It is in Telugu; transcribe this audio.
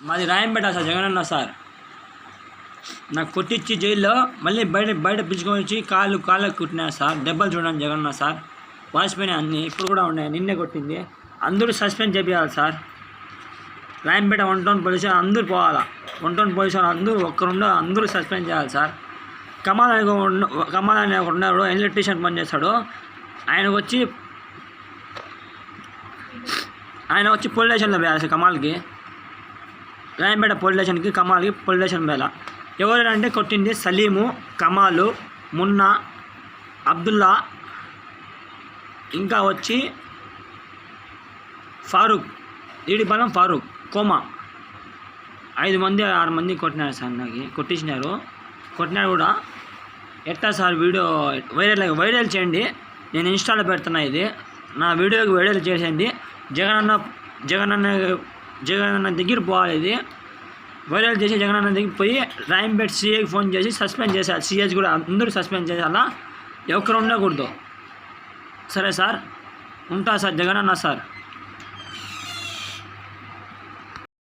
మాది రాయంపేట సార్, జగనన్న సార్. నాకు కొట్టించి జైల్లో మళ్ళీ బయట పిలుచుకొని వచ్చి కాళ్ళకు కుట్టినారు సార్. దెబ్బలు చూడండి జగనన్న సార్, వాసిపోయినాయి అన్నీ, ఇప్పుడు కూడా ఉన్నాయి. నిన్నే కొట్టింది. అందరూ సస్పెండ్ చేయాలి సార్. రాయంపేట 1 టౌన్ పోలీసు అందరూ పోవాలా. 1 టౌన్ పోలీసు అందరూ ఒక్కరుండో అందరూ సస్పెండ్ చేయాలి సార్. కమాల్ అనే ఉన్నాడు, ఎలక్ట్రీషియన్ పని చేస్తాడు. ఆయన వచ్చి పోలీస్ స్టేషన్లో వేయాలి సార్. కమాల్కి రాయంపేట పోలీస్ స్టేషన్కి, కమాల్కి పోలీస్ స్టేషన్ వేయాలి. ఎవరంటే కొట్టింది సలీము, కమాలు, మున్నా, అబ్దుల్లా, ఇంకా వచ్చి ఫారూక్, ఈడిపాలెం ఫారూక్, కోమా, 5 మంది 6 మంది కొట్టినారు సార్. నాకు కొట్టినారు కూడా. ఎట్టా సార్ వీడియో వైరల్ చేయండి. నేను ఇన్స్టాలో పెడుతున్నా. ఇది నా వీడియోకి వైరల్ చేసేయండి. జగనన్న దగ్గర పోవాలి. ఇది వైరల్ చేసి జగనన్న దగ్గర పోయి రాయంపేట సీఏకి ఫోన్ చేసి సస్పెండ్ చేశారు. సీఎస్ కూడా అందరూ సస్పెండ్ చేయాలా, ఎవరు ఉండకూడదు. సరే సార్, ఉంటా సార్. జగనన్న సార్.